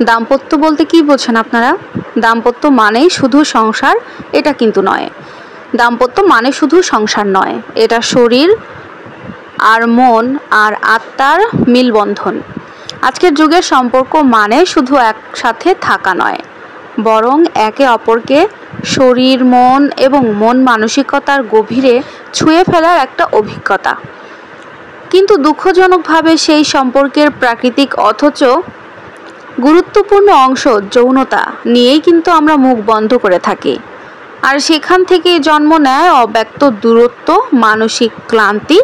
দাম্পত্য বলতে কি বোঝেন আপনারা? দাম্পত্য মানেই শুধু সংসার, এটা কিন্তু নয়। দাম্পত্য মানে শুধু সংসার নয়, এটা শরীর আর মন আর আত্মার মিলবন্ধন। আজকের যুগের সম্পর্ক মানে শুধু একসাথে থাকা নয়, বরং একে অপরকে শরীর, মন এবং মন মানসিকতার গভীরে ছুঁয়ে ফেলার একটা অভিজ্ঞতা। কিন্তু দুঃখজনকভাবে সেই সম্পর্কের প্রাকৃতিক অথচ গুরুত্বপূর্ণ অংশ যৌনতা নিয়েই কিন্তু আমরা মুখ বন্ধ করে থাকি। আর সেখান থেকেই জন্ম নেয় অব্যক্ত দূরত্ব, মানসিক ক্লান্তি,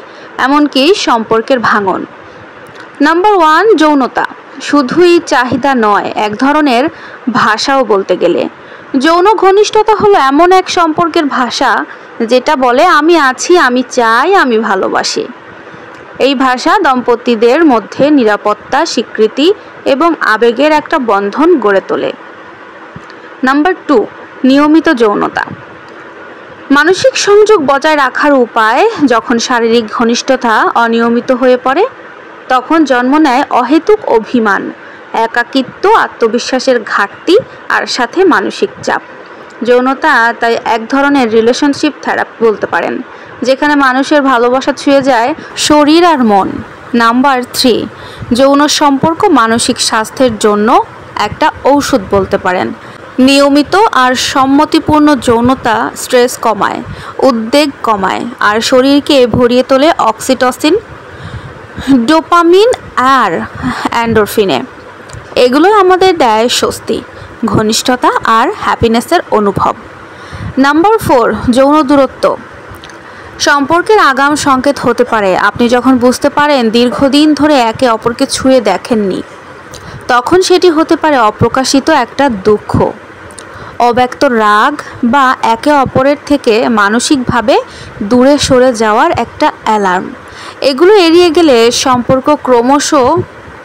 এমনকি সম্পর্কের ভাঙন। নাম্বার 1, যৌনতা শুধুই চাহিদা নয়, এক ধরনের ভাষাও বলতে গেলে। যৌন ঘনিষ্ঠতা হলো এমন এক সম্পর্কের ভাষা যেটা বলে আমি আছি, আমি চাই, আমি ভালোবাসি। এই ভাষা দম্পতিদের মধ্যে নিরাপত্তা, স্বীকৃতি এবং আবেগের একটা বন্ধন গড়ে তোলে। নাম্বার 2, নিয়মিত যৌনতা। মানসিক সংযোগ বজায় রাখার উপায়। যখন শারীরিক ঘনিষ্ঠতা অনিয়মিত হয়ে পড়ে, তখন জন্ম নেয় অহেতুক অভিমান, একাকিত্ব, আত্মবিশ্বাসের ঘাটতি আর সাথে মানসিক চাপ। যৌনতা তাই এক ধরনের রিলেশনশিপ থেরাপি বলতে পারেন, যেখানে মানুষের ভালোবাসা ছুঁয়ে যায় শরীর আর মন। নাম্বার 3, যৌন সম্পর্ক মানসিক স্বাস্থ্যের জন্য একটা ঔষধ বলতে পারেন। নিয়মিত আর সম্মতিপূর্ণ যৌনতা স্ট্রেস কমায়, উদ্বেগ কমায় আর শরীরকে ভরিয়ে তোলে অক্সিটোসিন, ডোপামিন আর এন্ডোরফিনে। এগুলো আমাদের দেয় স্বস্তি, ঘনিষ্ঠতা আর হ্যাপিনেসের অনুভব। নাম্বার 4, যৌন দূরত্ব সম্পর্কের আগাম সংকেত হতে পারে। আপনি যখন বুঝতে পারেন দীর্ঘদিন ধরে একে অপরকে ছুঁয়ে দেখেননি, তখন সেটি হতে পারে অপ্রকাশিত একটা দুঃখ, অব্যক্ত রাগ বা একে অপরের থেকে মানসিকভাবে দূরে সরে যাওয়ার একটা অ্যালার্ম। এগুলো এড়িয়ে গেলে সম্পর্ক ক্রমশ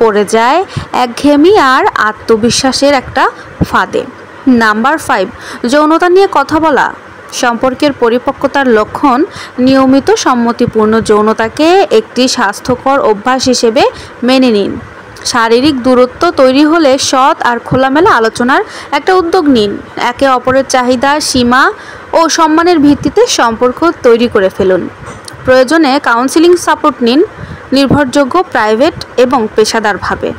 পড়ে যায় একঘেয়েমি আর আত্মবিশ্বাসের একটা ফাঁদে। নাম্বার 5, যৌনতা নিয়ে কথা বলা সম্পর্কের পরিপক্কতার লক্ষণ। নিয়মিত সম্মতিপূর্ণ যৌনতাকে একটি স্বাস্থ্যকর অভ্যাস হিসেবে মেনে নিন। শারীরিক দূরত্ব তৈরি হলে সৎ আর খোলামেলা আলোচনার একটা উদ্যোগ নিন। একে অপরের চাহিদা, সীমা ও সম্মানের ভিত্তিতে সম্পর্ক তৈরি করে ফেলুন। প্রয়োজনে কাউন্সিলিং সাপোর্ট নিন, নির্ভরযোগ্য, প্রাইভেট এবং পেশাদারভাবে।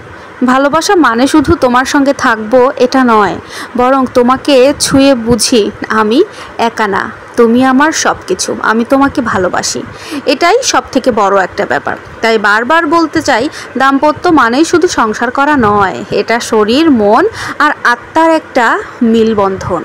ভালোবাসা মানে শুধু তোমার সঙ্গে থাকবো এটা নয়, বরং তোমাকে ছুঁয়ে বুঝি আমি একা না, তুমি আমার সব কিছু, আমি তোমাকে ভালোবাসি। এটাই সব থেকে বড় একটা ব্যাপার। তাই বারবার বলতে চাই, দাম্পত্য মানেই শুধু সংসার করা নয়, এটা শরীর, মন আর আত্মার একটা মিলবন্ধন।